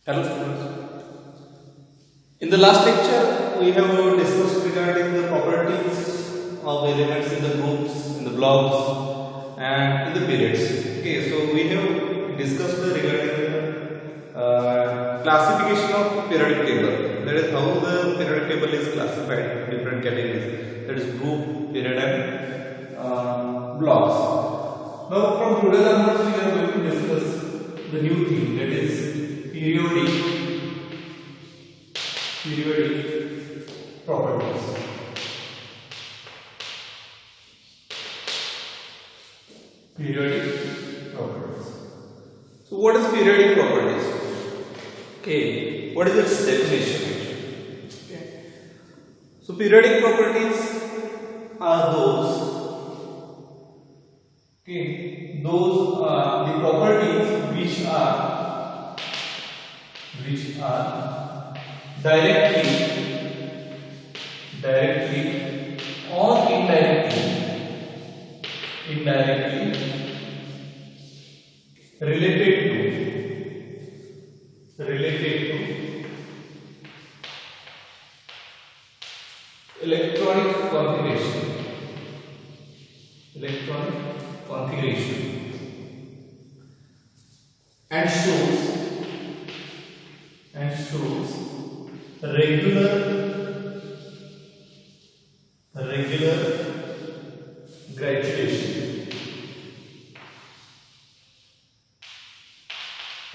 Hello students. In the last lecture, we have discussed regarding the properties of elements in the groups, in the blocks, and in the periods. Okay, so we have discussed regarding the classification of periodic table. That is how the periodic table is classified in different categories. That is group, period, and blocks. Now, from today onwards, we are going to discuss the new thing, that is periodic properties. Periodic properties. So what is periodic properties? Okay, what is its definition? Okay. So periodic properties are those the properties which are directly or indirectly related to electronic configuration and shows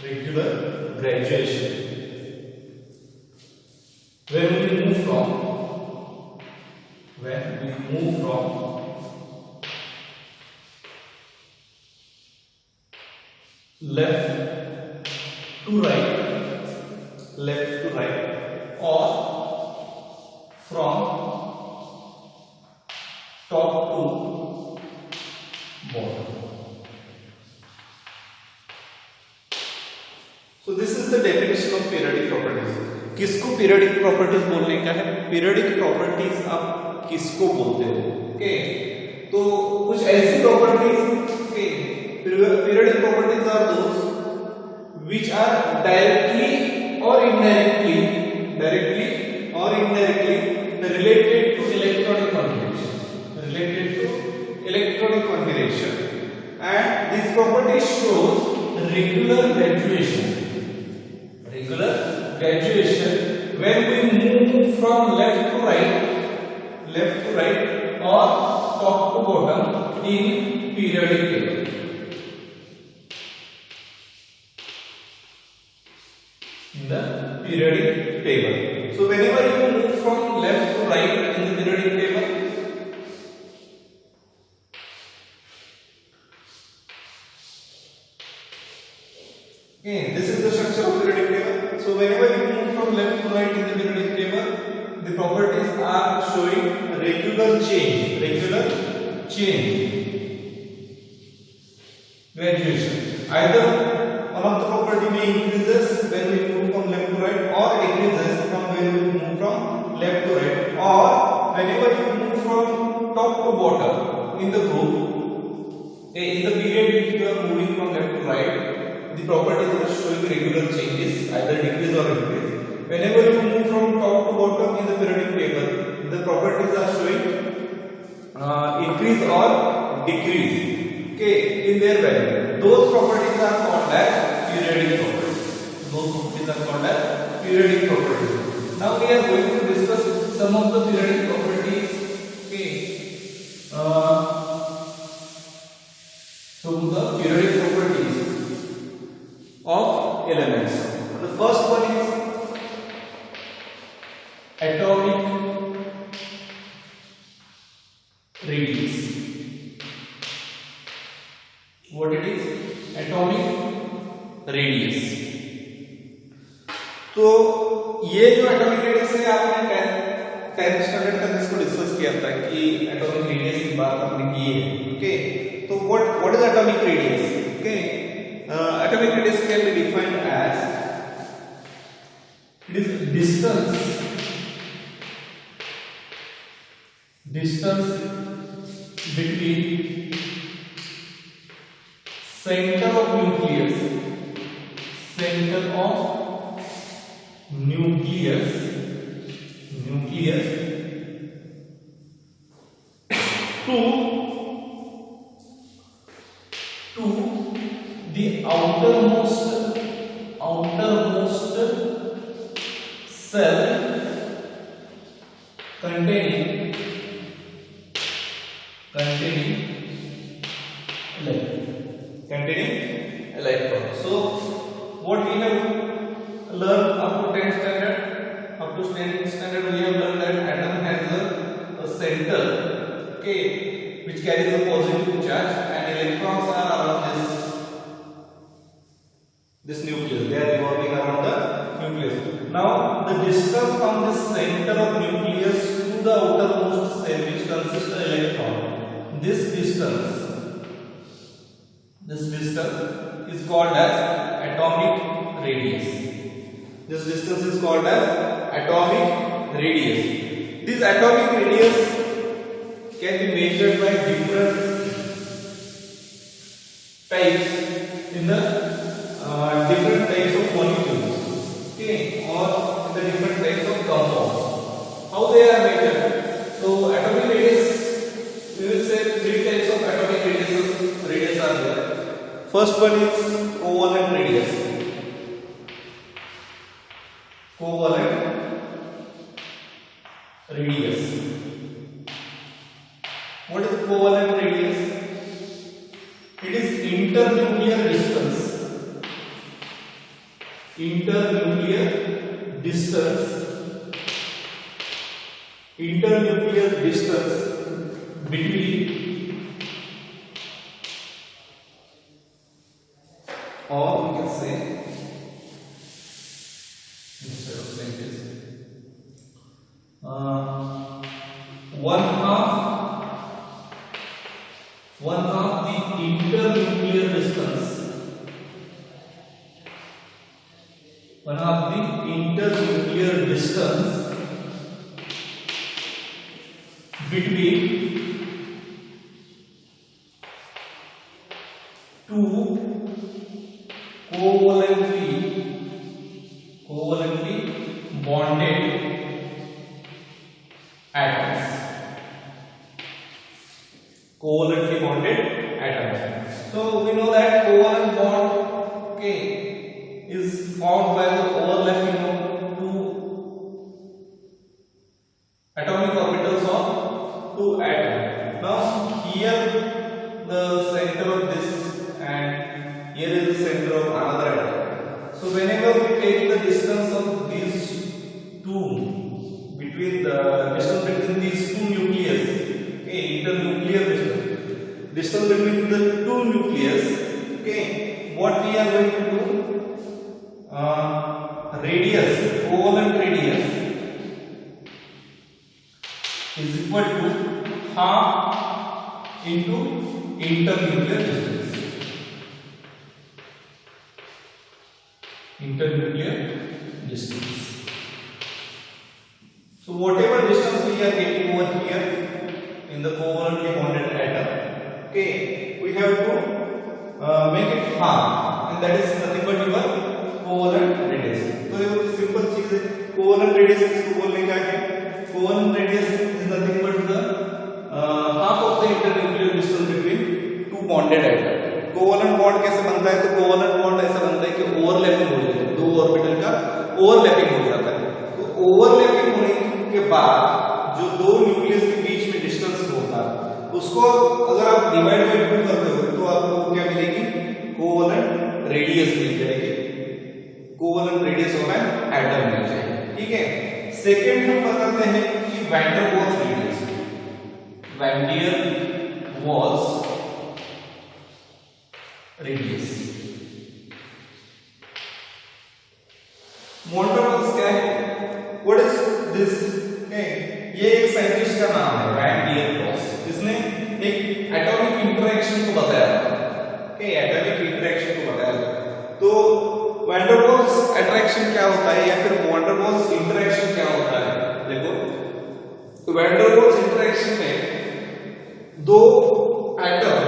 regular graduation when we move from left to right or from top to bottom. So this is the definition of periodic properties. किसको periodic properties बोलने का है? Periodic properties आप किसको बोलते हो? Okay, तो कुछ ऐसी properties, okay, periodic properties are those which are directly or indirectly related to electronic configuration, and this property shows regular graduation when we move from left to right or top to bottom in periodic table. In the periodic table. So whenever you move from left to right in the periodic table, okay, this is the structure of periodic table. So whenever you move from left to right in the periodic table, the properties are showing regular change graduation. Either one of the property may increases when we move from left to right, or decreases from when we move from left to right, or whenever you move from top to bottom in the group, in the period which you are moving from left to right, the properties are showing regular changes, either decrease or increase. Whenever you move from top to bottom in the periodic table, the properties are showing increase or decrease, okay, in their value. Those properties are called as periodic properties. Now we are going to discuss some of the periodic properties. Okay. So the periodic properties of elements. The first one is atomic radius. What it is? Atomic radius. तो ये जो atomic radius है, आपने 10th standard तक इसको discuss किया था कि एटॉमिक रेडियस की बात हमने की है. ओके, तो what is atomic radius? Okay, atomic radius can be defined as it is distance between center of nucleus nucleus to the outermost cell containing electron. So what we have learned up to 10th standard, we have learned that atom has a center, okay, which carries a positive charge, and electrons are around this nucleus. They are revolving around the nucleus. Now the distance from the center of nucleus to the outermost cell, which consists of electron, this distance is called as atomic radius. This distance is called as atomic radius. This atomic radius can be measured by different types in the different types of molecules, okay, or the different types of compounds. How they are measured? So atomic radius, we will say 3 types of atomic radius are there. First one is covalent radius. What is covalent radius? It is internuclear distance between, or we can say, instead of like this, one half the internuclear distance. One half the internuclear distance between two covalently bonded atoms. So we know that covalent bond, okay, is formed by the overlapping of two atomic orbitals of two atoms. Now here the center of this, and here is the center of another atom. So whenever we take the distance of these two, between these two nucleus, okay, internuclear distance between the two nucleus, okay, what we are going to do, covalent radius is equal to half into internuclear distance. So whatever distance we are getting over here in the covalently bonded atom, okay, we have to make it half, and that is nothing but your covalent radius. तो ये simple चीज है, covalent radius इसको बोलने का है, covalent radius is nothing but the half of the internuclear distance between two bonded atoms. Covalent bond कैसे बनता है? तो कोवलेंट बॉन्ड ऐसा बनता है कि ओवरलैपिंग हो जाता है, दो ऑर्बिटल का ओवरलैपिंग हो जाता है। तो ओवरलैपिंग होने के बाद जो दो न्यूक्लियस के बीच में डिस्टेंस होता है, उसको अगर आप डिवाइड बाय 2 करते हो तो आपको क्या मिलेगी? कोवलेंट रेडियस मिल जाएगी, covalent radius of an atom मिल जाएगी। ठीक है, सेकंड हम बताते हैं कि van der Waals radius, van der Waals radius. Van der Waals क्या है? What is this? ये एक साइंटिस्ट का नाम है, वैन डर वाल्स, जिसने एक एटॉमिक इंटरेक्शन को बताया था। एटॉमिक इंटरेक्शन को बताया था। तो वैन डर वाल्स अट्रैक्शन क्या होता है, या फिर वैन डर वाल्स इंटरेक्शन क्या होता है? देखो, वैन डर वाल्स इंटरेक्शन में दो एटम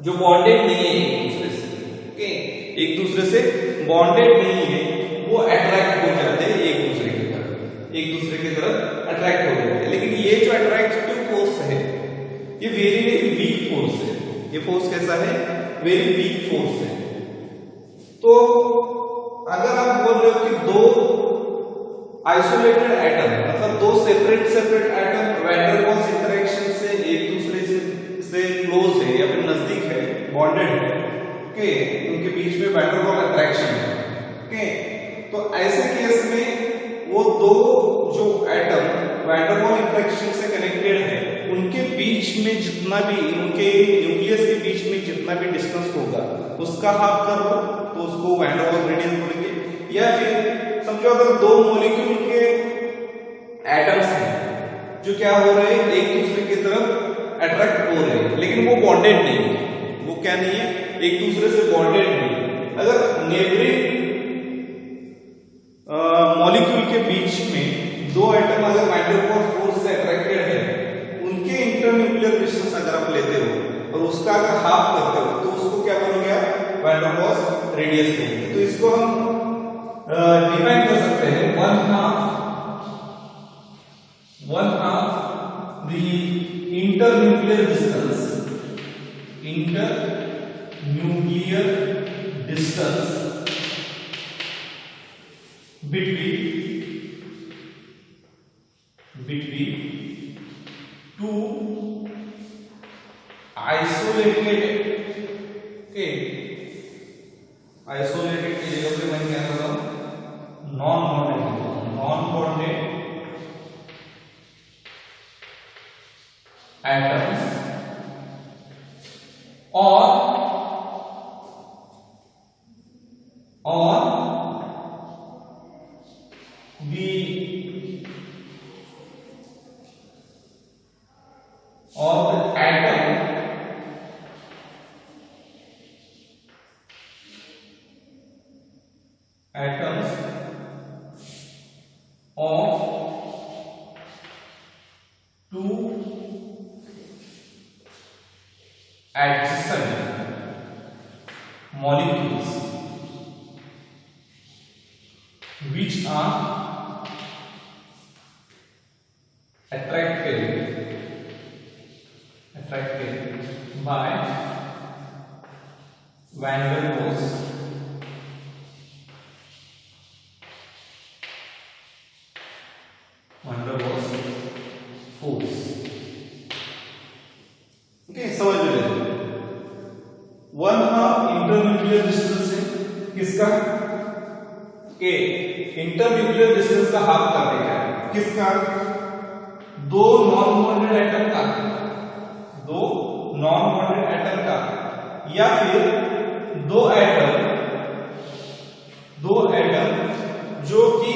जो बॉन्डेड नहीं है एक दूसरे से, एक दूसरे से बॉन्डेड नहीं है, वो वो अट्रैक्ट हो जाते हैं एक दूसरे की तरफ अट्रैक्ट हो जाते हैं। लेकिन ये जो अट्रैक्टिव फोर्स है ये वेरी वेरी वीक फोर्स है। ये फोर्स कैसा है? वेरी वीक फोर्स है। तो अगर आप बोल रहे हो कि दो आइसोलेटेड एटम मतलब दो separate atom van der Waals interaction से एक दूसरे से क्लोज है या फिर नजदीक है, बॉन्डेड है, ओके, उनके बीच में वैन डेर वाल अट्रैक्शन है, ओके, तो ऐसे केस में वो दो जो atom van der Waal interaction से कनेक्टेड है उनके बीच में जितना भी, उनके न्यूक्लियस के बीच में जितना भी डिस्टेंस होगा उसका हाफ कर लो तो उसको वैन डेर वाल रेडियस बोलेंगे। या फिर समझो अगर दो मॉलिक्यूल के एटम्स हैं जो क्या हो रहे हैं, एक दूसरे की तरफ अट्रैक्ट हो रहे हैं लेकिन वो बॉन्डेड नहीं है, वो क्या नहीं है, एक दूसरे से बॉन्डेड नहीं है। अगर नेबरिंग मॉलिक्यूल के बीच में दो एटम अगर वैन डेर वाल फोर्स से अट्रैक्टेड है, उनके इंटरन्यूक्लियर डिस्टेंस अगर आप लेते हो और उसका अगर हाफ करते हो तो उसको क्या बोलोगे आप? वैन डेर वाल्स रेडियस बोलेंगे। तो इसको हम डिफाइन कर सकते हैं one half the internuclear distance between two isolated, okay, isolated की जगह पे मैं क्या कर रहा हूं, नॉन बॉन्डेड एटम्स और the atoms of two adjacent molecules which are attracted by Van der Waals force। Okay, समझ लीजिए वन हाफ इंटरन्यूक्लियर डिस्टेंस है किसका? के इंटरन्यूक्लियर डिस्टेंस का हाफ कर देगा किसका? दो नॉन बॉन्डेड एटम का, दो नॉन बॉन्डेड एटम का, या फिर दो एटम जो कि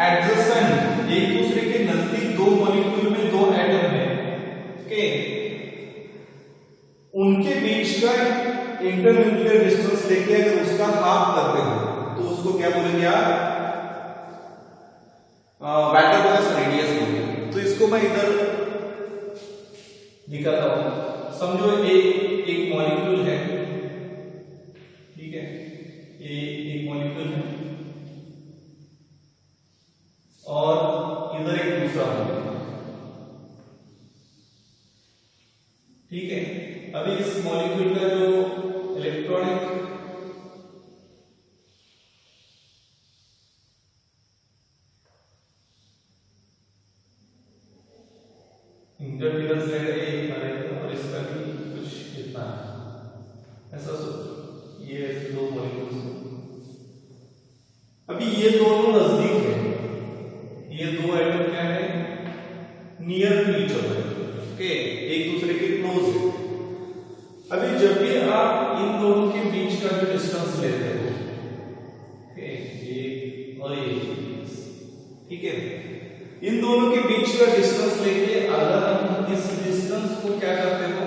एडजेसेंट एक दूसरे के नजदीक, दो मॉलिक्यूल में दो एटम है, ओके, उनके बीच का इंटरन्यूक्लियर डिस्टेंस लेके अगर उसका हाफ करते हो तो उसको क्या बोलेंगे आप? वैन डेर वाल्स रेडियस बोलेंगे। तो इसको मैं इधर दिखाता हूं। समझो एक मॉलिक्यूल है, ठीक है, ये एक मॉलिक्यूल है और इधर एक दूसरा मॉलिक्यूल, ठीक है। अभी इस मॉलिक्यूल का जो इलेक्ट्रॉनिक इंटरफेरेंस है और इसका भी कुछ इतना ऐसा ये ऐसे दो मॉलिक्यूल्स। अभी ये दोनों नजदीक है, ये दो एटम क्या है? Near to each other, okay, एक दूसरे के क्लोज है। अभी जब भी आप इन दोनों के बीच का जो डिस्टेंस लेते हो, ओके, ये और ये, ठीक है, इन दोनों के बीच का डिस्टेंस लेके अगर हम इस डिस्टेंस को क्या करते हो?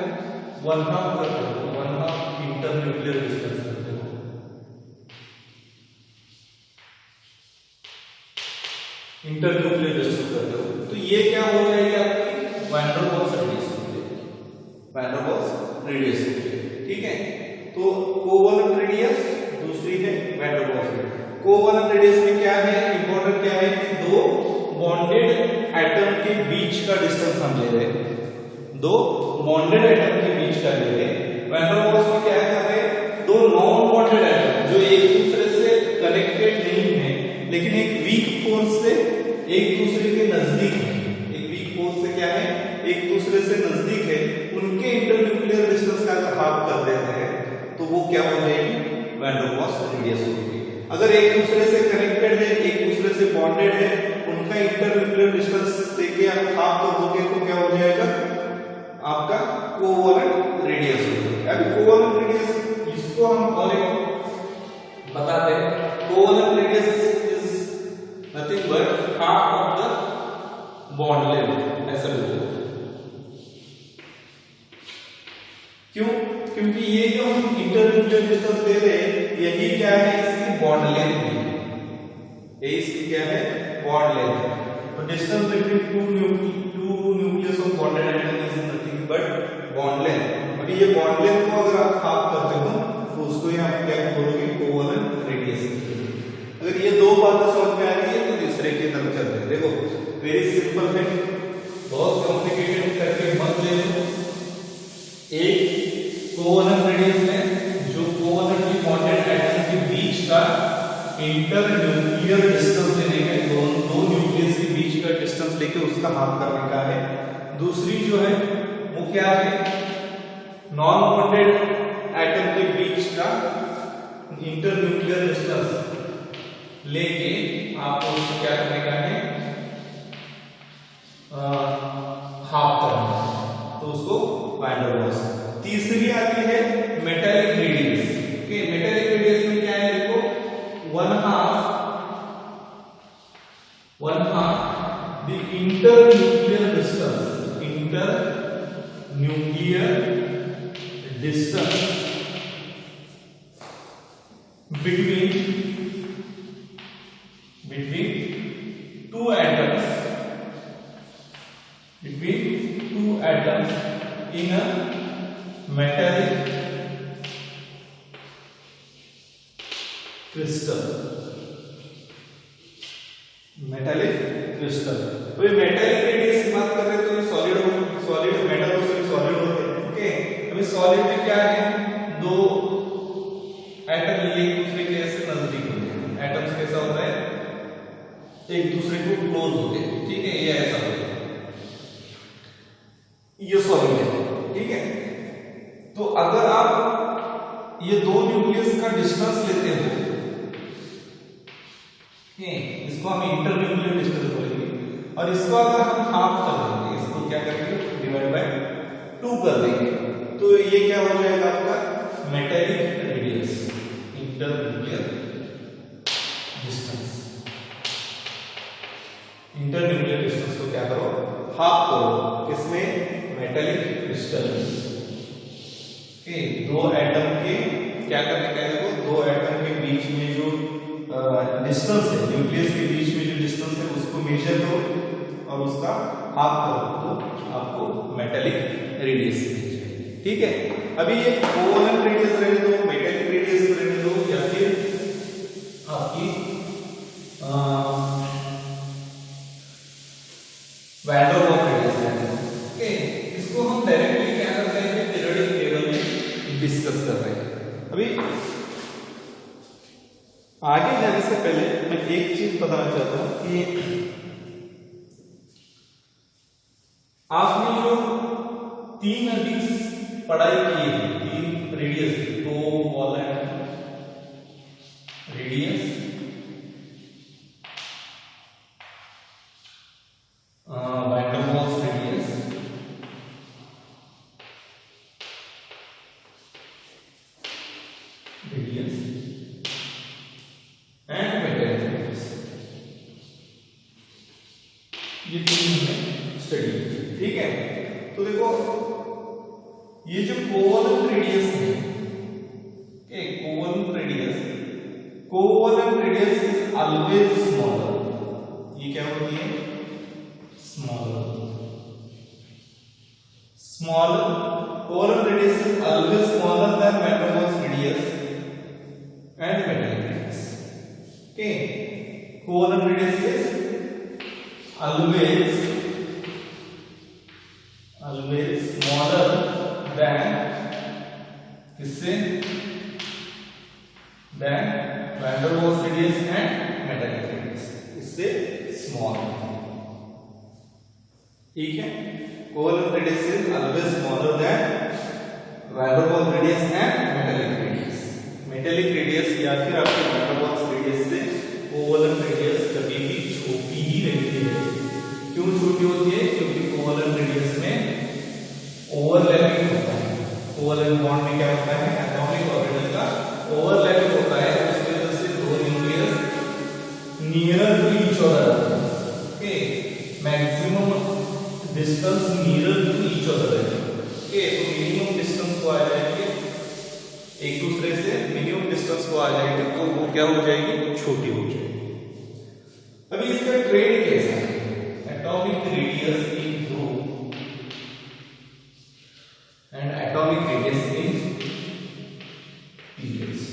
वन हाफ करते हो, वन हाफ इंटरन्यूक्लियर डिस्टेंस करते हो। इंटरन्यूक्लियर डिस्टेंस करते हो तो ये क्या हो जाएगी आपकी? वैन डेर वाल्स रेडियस हो जाएगी, वैन डेर वाल्स रेडियस, ठीक है। तो कोवलेंट रेडियस, दूसरी है van der Waals radius. Covalent radius में क्या है, इंपॉर्टेंट क्या है कि दो बॉन्डेड एटम के बीच का डिस्टेंस हम ले रहे हैं, दो बॉन्डेड एटम के बीच का ले रहे हैं। वैन डर वाल्स में क्या कर रहे हैं, दो नॉन बॉन्डेड एटम जो एक दूसरे से कनेक्टेड नहीं है लेकिन एक वीक फोर्स से एक दूसरे के नजदीक है, एक वीक फोर्स से क्या है, एक दूसरे से नजदीक है, उनके इंटरन्यूक्लियर डिस्टेंस का अगर हाफ कर देते हैं तो वो क्या हो जाएगी, वैन डर वाल्स रेडियस होगी। अगर एक दूसरे से कनेक्टेड है, एक दूसरे से बॉन्डेड है, उनका इंटरन्यूक्लियर डिस्टेंस लेके आप हाफ कर दोगे तो क्या हो जाएगा, आपका कोवलेंट रेडियस होगा। अभी कोवलेंट रेडियस इसको हम और एक बताते हैं, covalent radius is nothing but half of the bond length, ऐसा बोलते हैं। क्यों? क्योंकि ये जो हम इंटरन्यूक्लियर डिस्टेंस दे रहे हैं यही क्या है, इसकी बॉन्ड लेंथ है, ये इसकी क्या है, बॉन्ड लेंथ। तो distance between two nucleus of bonded atom is nothing but bond length. अभी ये बॉन्ड लेंथ को अगर आप हाफ करते हो तो उसको यहाँ आप क्या बोलोगे, कोवलेंट रेडियस। अगर ये दो बातें समझ में आ रही है तो दूसरे की तरफ चलते हैं। देखो वेरी सिंपल है, बहुत कॉम्प्लिकेटेड करके मत ले लो। एक कोवलेंट रेडियस में जो कोवलेंटली बॉन्डेड एटम के बीच का इंटरन्यूक्लियर डिस्टेंस लेने का, दो न्यूक्लियस के बीच का डिस्टेंस लेके उसका हाफ करने का है। दूसरी जो है वो क्या है, नॉन बॉन्डेड एटम के बीच का इंटरन्यूक्लियर डिस्टेंस लेके आपको उसको क्या करने का है, हाफ करना है, तो उसको वैन डर वाल्स। तीसरी आती है metallic radius. Okay, metallic radius में क्या है, देखो one half the internuclear distance between two atoms in a metallic crystal। तो ये मेटालिक रेडियस की बात कर रहे हैं तो ये सॉलिड मेटल और सॉलिड होते हैं। ओके, अभी सॉलिड में क्या है, दो एटम ये एक दूसरे के ऐसे नजदीक होते हैं। एटम्स कैसा होता है, एक दूसरे को क्लोज होते हैं, ठीक है, ये ऐसा होता है, ये सॉलिड है, ठीक है। तो अगर आप ये दो न्यूक्लियस का डिस्टेंस लेते हो, इसको हम इंटरन्यूक्लियर डिस्टेंस बोलेंगे, और इसको अगर हम हाफ कर देंगे, इसको क्या करेंगे, डिवाइड बाय 2 कर देंगे, तो ये क्या हो जाएगा आपका metallic radius, internuclear distance. Internuclear distance को क्या करो, हाफ करो, किसमें, मेटालिक क्रिस्टल। दो एटम के क्या करने का है, देखो दो एटम के बीच में जो डिस्टेंस है, न्यूक्लियस के बीच में जो डिस्टेंस है उसको मेजर करो और उसका हाफ करो, तो आपको मेटालिक रेडियस मिल जाएगी, ठीक है। अभी ये कोवलेंट रेडियस रहने दो, मेटालिक रेडियस रहने दो, या फिर आपकी वैन डर वाल्स रेडियस रहने दो। ओके, इसको हम डायरेक्टली क्या कर रहे हैं, पीरियोडिक टेबल में डिस्कस कर रहे हैं। अभी आगे जाने से पहले मैं एक चीज बताना चाहता हूं कि आपने जो 3 अभी पढ़ाई की है, 3 radius, covalent radius, van der Waals radius, and metallic radius, ये 3 हमने स्टडी की, ठीक है। तो देखो ये जो कोवलेंट रेडियस है, covalent radius is always smaller. ये क्या होती है, smaller covalent radius is always smaller than van der Waals radius and metallic radius. covalent radius is always smaller than किससे, than van der Waals radius and metallic radius, इससे small, ठीक है। covalent radius is always smaller than van der Waals radius and metallic radius। metallic radius या फिर आपके van der Waals radius से covalent radius कभी भी छोटी ही रहती है। क्यों छोटी होती है? क्योंकि covalent radius में ओवरलैपिंग होता है। कोवलेंट बॉन्ड में क्या होता है? एटॉमिक ऑर्बिटल का ओवरलैपिंग होता है, इस वजह से दो nucleus near to each other, okay, maximum distance near to each other है, ओके। तो मिनिमम डिस्टेंस को आ जाएंगे एक दूसरे से, मिनिमम डिस्टेंस को आ जाएंगे तो वो क्या हो जाएगी? छोटी हो जाएगी। अभी इसका ट्रेड कैसा है? Atomic radius in group and atomic radius in periods।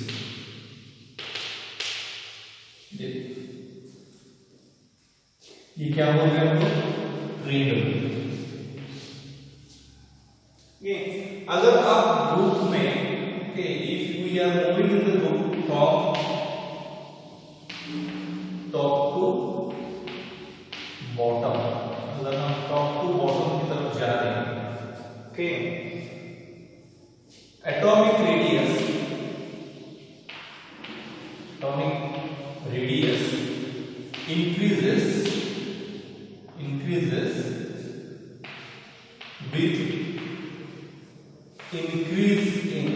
ये क्या हो गया? ट्रेंड। ये अगर आप ग्रुप में, okay, if we are moving in the group top to bottom, अगर हम top to bottom की तरफ जा रहे हैं, okay, atomic radius increases with increase in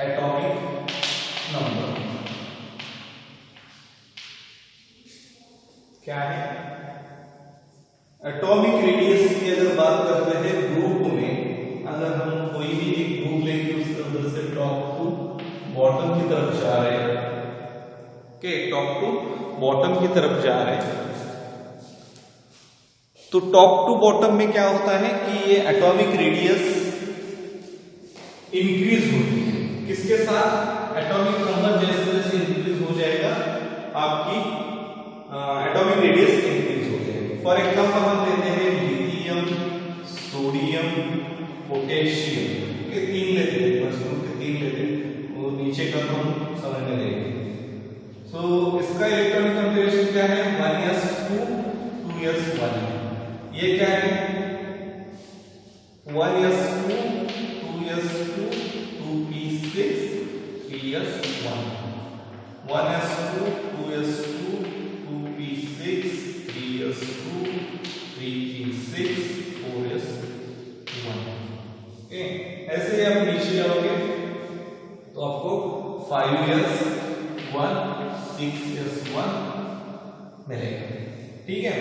atomic number। क्या है? एटॉमिक रेडियस की अगर बात करते हैं ग्रुप में, अगर हम कोई भी एक ग्रुप लेके उसके अंदर से टॉप टू बॉटम की तरफ जा रहे हैं, ओके, टॉप टू बॉटम की तरफ जा रहे हैं, तो टॉप टू बॉटम में क्या होता है कि ये एटॉमिक रेडियस इंक्रीज होती है। किसके साथ? एटॉमिक नंबर जैसे जैसे इंक्रीज हो जाएगा आपकी एटॉमिक रेडियस इंक्रीज हो जाएगी। फॉर एग्जांपल हम लेते हैं लिथियम, सोडियम, पोटेशियम के तीन लेते हैं, बस के तीन लेते हैं, और नीचे का हम समझ में लेंगे। सो इसका इलेक्ट्रॉनिक कॉन्फ़िगरेशन क्या है? 1s2 2s1। ये क्या है? 1s2 2s2 2p6 3s1। 1s2 2s2 2p6 3s2 3p6 4s1। Okay, ऐसे ही आप नीचे जाओगे तो आपको 5s1 6s1 मिलेगा, ठीक है।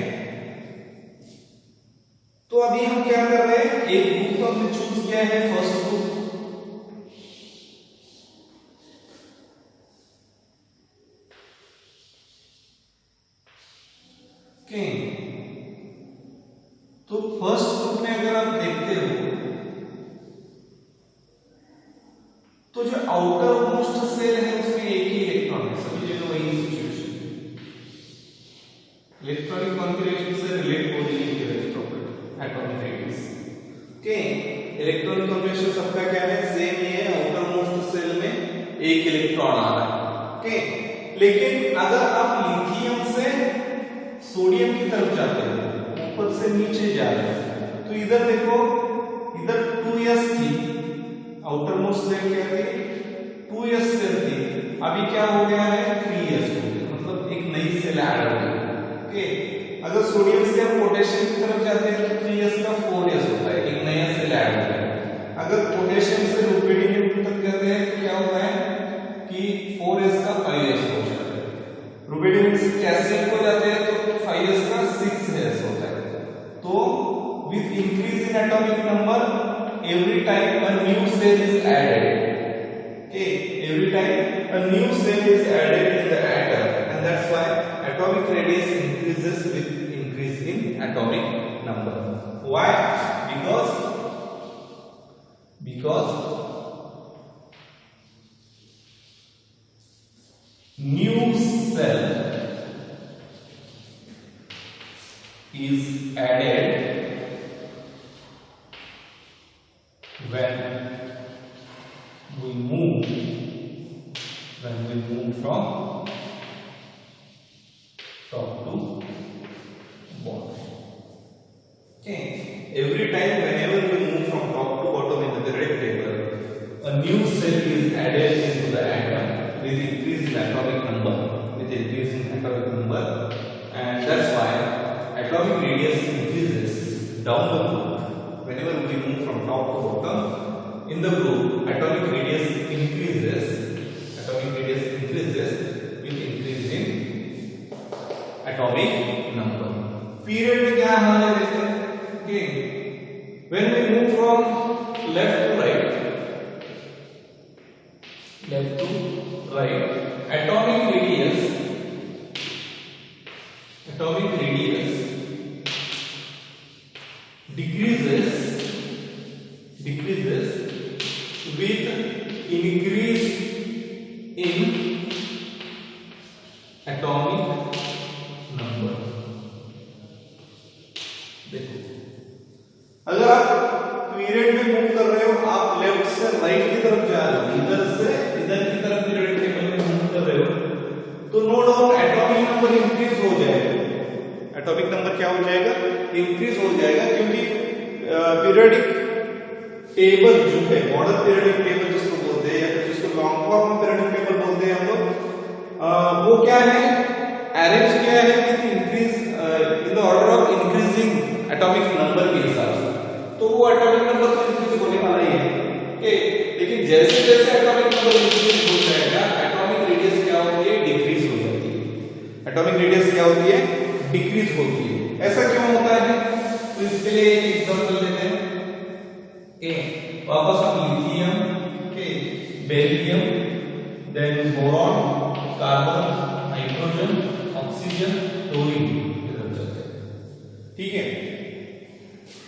तो अभी हम क्या कर रहे हैं? एक ग्रुप को हमने चूज किया है, फर्स्ट ग्रुप, तो फर्स्ट ग्रुप में अगर आप देखते हो तो जो आउटर मोस्ट सेल है उसमें एक ही इलेक्ट्रॉन है, सभी जगह वही सिचुएशन। इलेक्ट्रॉनिक कॉन्फ़िगरेशन से रिलेट हो रही है property atomic radius, okay. Electronic configuration सबका क्या है? सेम ही है, आउटर मोस्ट सेल में एक इलेक्ट्रॉन आ रहा है, ओके। लेकिन अगर आप लिथियम से सोडियम की तरफ जाते हो, ऊपर से नीचे जा रहे हैं, तो इधर देखो, इधर 2s थी, आउटर मोस्ट सेल क्या थी? 2s सेल थी, अभी क्या हो गया है? 3s हो गया, मतलब एक नई सेल ऐड हो गई, ओके। अगर सोडियम से हम पोटेशियम की तरफ जाते हैं तो 3s का 4s होता है, एक नया सेल ऐड हो गया। अगर पोटेशियम से रुबिडियम तक जाते हैं तो क्या होता है कि 4s का 5s हो जाता है। रुबिडियम से कैल्शियम को जाते हैं तो 5s का 6s होता है। तो with increase in atomic number every time a new cell is added, okay, every time a new cell is added in the atom, and that's why atomic radius increases with increase in atomic number. Why? Because is added when we move from top to bottom. Okay, every time whenever we move from top to bottom in the periodic table, a new cell is added into the atom with increase in atomic number, and that's why atomic radius increases down the group. Whenever we move from top to bottom in the group, atomic radius increases with increasing atomic number. Period में क्या होने देते हैं? Okay, when we move from left to right, atomic radius decreases with increase in atomic number. देखो, अगर आप period में move कर रहे हो, आप लेफ्ट से राइट की तरफ जा रहे हो, इधर से इधर की तरफ पीरियड टेबल में मूव कर रहे हो, तो no doubt atomic number increase हो जाएगा। एटॉमिक नंबर क्या हो जाएगा? इंक्रीज हो जाएगा, क्योंकि पीरियडिक टेबल जो है, मॉडल पीरियडिक टेबल जिसको बोलते हैं, या फिर जिसको लॉन्ग फॉर्म में पीरियडिक टेबल बोलते हैं हम लोग, वो क्या है? अरेंज किया है कि increase in the order of increasing atomic number के हिसाब से, तो वो एटॉमिक नंबर तो इंक्रीज होने वाला ही है। ओके, लेकिन जैसे जैसे एटॉमिक नंबर इंक्रीज हो जाएगा, एटॉमिक रेडियस क्या होती है? डिक्रीज हो जाती है। एटॉमिक रेडियस क्या होती है? डिक्रीज होती है। ऐसा क्यों होता है? तो इसके लिए एक एग्जांपल लेते हैं। वापस हम lithium, beryllium, then boron, carbon, hydrogen, oxygen, chlorine, इधर चलते हैं। ठीक है,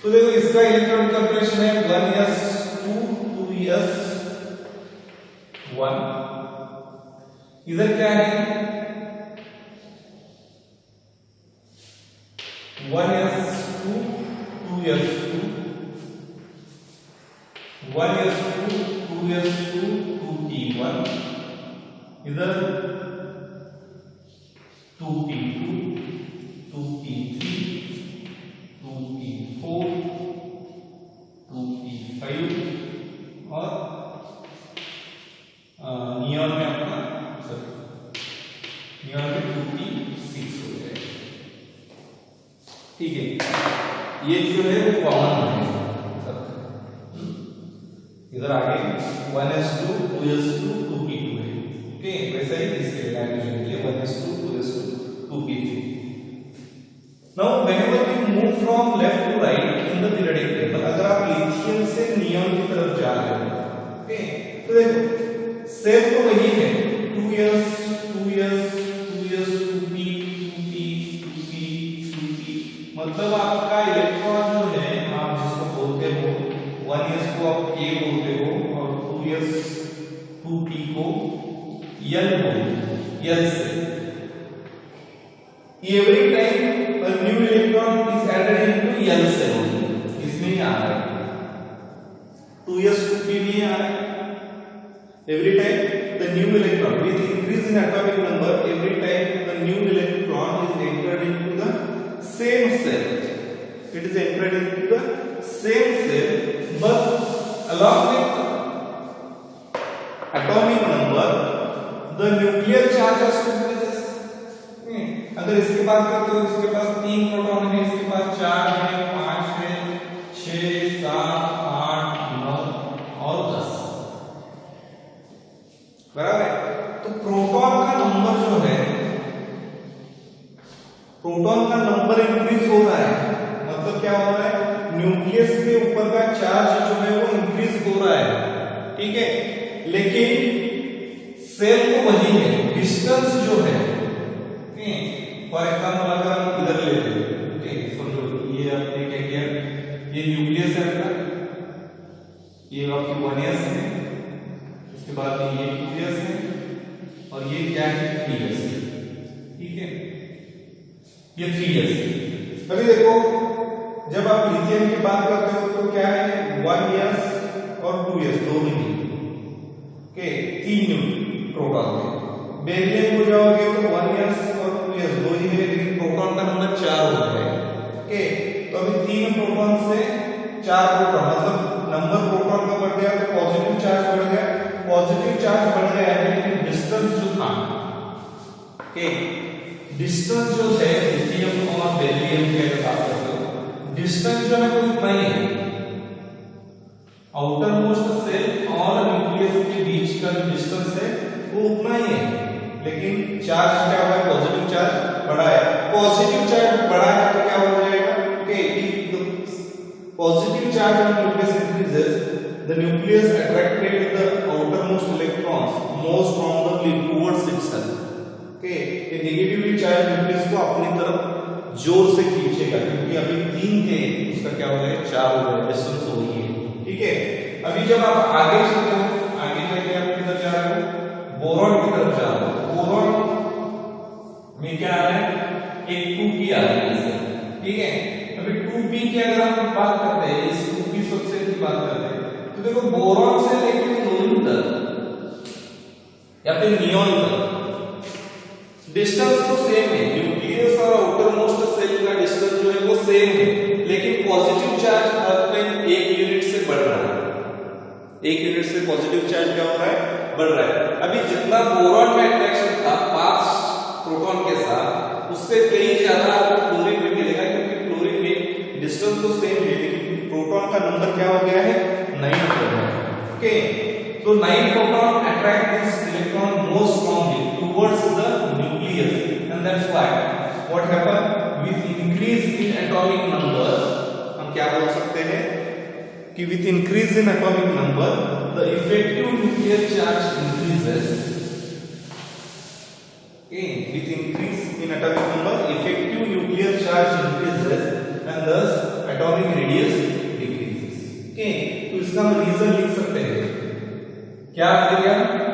तो देखो इसका इलेक्ट्रॉन कंफर्मेशन है 1s2 2s1। इधर क्या है? 1s2 2s2 1s2 2s2 2p1, इधर 2p2 2p3 2p4 2p5 और नियॉन में अपना नियॉन में 2p6 हो जाएगा। ठीक है, ये जो है वो कॉमन है। इधर आगे 1s2 2s2 2p2 है। ओके, वैसा ही इसके लैंग्वेज के लिए 1s2 2s2 2p3। Now whenever we move from left to right in the periodic table, अगर आप लिथियम से नियॉन की तरफ जा रहे हो, ओके, तो देखो सेम तो वही है, 2s 2s 2s 2p 2p 2p 2p, मतलब आपका इलेक्ट्रॉन जो है, आप जिसको बोलते हो 1s को आप k बोलते हो और 2s 2p को n बोलते हो, n से। Every time a new electron is added into n cell only, इसमें ही आ रहा है 2s 2p भी आ रहा है। Every time the new electron with increase in atomic number, every time the new electron is entered into the same cell, it is entered into the same cell, but along with atomic number the nuclear charge also increases। अगर इसके पास करते हो, इसके पास 3 proton है, इसके पास 4 है, 5 है, 6 7 8 9 और 10, बराबर है। तो प्रोटॉन का नंबर जो है, प्रोटॉन का नंबर इंक्रीज हो रहा है, मतलब क्या हो रहा है? न्यूक्लियस के ऊपर का चार्ज जो है वो इंक्रीज हो रहा है। ठीक है, लेकिन सेल तो वही है, डिस्टेंस जो है, फॉर एग्जांपल अगर हम इधर लेते हैं, ठीक, समझो ये आपने क्या किया, ये न्यूक्लियस है आपका, ये आपकी 1s है, इसके बाद ये 2s है और ये क्या है 3s है। ठीक है, ये 3s है। अभी देखो जब आप लिथियम की बात करते हो तो क्या है 1 इयर्स और 2 इयर्स दोनों ही ओके 3 प्रोटॉन है। बेरिलियम हो जाओगे तो 1 इयर्स और 2 इयर्स दो ही है, लेकिन प्रोटॉन का नंबर 4 हो जाएगा ओके। तो अभी 3 प्रोटॉन से 4 प्रोटॉन मतलब नंबर प्रोटॉन का बढ़ गया तो पॉजिटिव चार्ज बढ़ गया, पॉजिटिव चार्ज बढ़ गया है लेकिन डिस्टेंस जो था ओके डिस्टेंस जो है लिथियम और बेरिलियम के बात करते हो डिस्टेंस जो है वो इतना ही है, आउटर मोस्ट सेल और न्यूक्लियस के बीच का जो डिस्टेंस है वो उतना ही है, लेकिन चार्ज क्या हुआ है पॉजिटिव चार्ज बढ़ा है। पॉजिटिव चार्ज बढ़ा है तो क्या हो जाएगा okay if the positive charge on nucleus increases the nucleus attracted the outermost electrons more strongly towards itself okay ये नेगेटिवली चार्ज न्यूक्लियस को अपनी तरफ जोर से खींचेगा क्योंकि अभी 3 थे उसका क्या हो गया 4 हो गया डिस्टेंस हो गई है ठीक है। अभी जब आप आगे चलते हो आगे जाके आप किधर जा रहे हो बोरॉन की तरफ जा रहे हो, बोरॉन में क्या आ रहा है एक 2p आ रही है इससे ठीक है। अभी 2p की अगर हम बात करते हैं इस 2p सबसे की बात करते हैं तो देखो बोरॉन से लेकर फ्लोरीन तक या फिर नियोन तक डिस्टेंस तो सेम है, न्यूक्लियस और आउटर मोस्ट सेल का डिस्टेंस जो है वो सेम है, लेकिन पॉजिटिव चार्ज अर्थ में 1 यूनिट से बढ़ रहा है, 1 यूनिट से पॉजिटिव चार्ज क्या हो रहा है बढ़ रहा है। अभी जितना बोरॉन में अट्रैक्शन था 5 प्रोटॉन के साथ उससे कहीं ज्यादा आपको फ्लोरीन में मिलेगा क्योंकि फ्लोरीन में डिस्टेंस तो सेम है लेकिन प्रोटॉन का नंबर क्या हो गया है 9 हो गया है okay. So 9 proton attract this electron more strongly towards the nucleus and that's why what happen with increase in atomic number हम क्या बोल सकते हैं कि with increase in atomic number the effective nuclear charge increases okay with increase in atomic number effective nuclear charge increases and thus atomic radius decreases okay। तो इसका हम reason लिख सकते हैं क्या करेंगे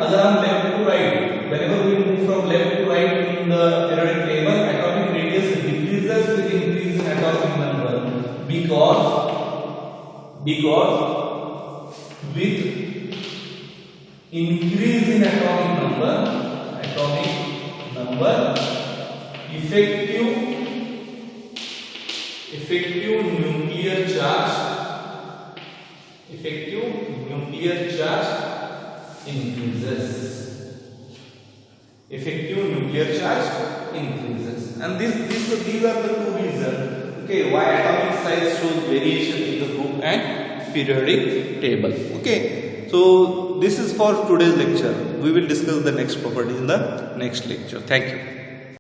अगर हम left to right whenever we move from left to right in the periodic table atomic radius decreases with increase in atomic number because with increase in atomic number effective nuclear charge increases and these are the two reasons okay why atomic size shows variation in the group and periodic table okay। So this is for today's lecture, we will discuss the next property in the next lecture. Thank you.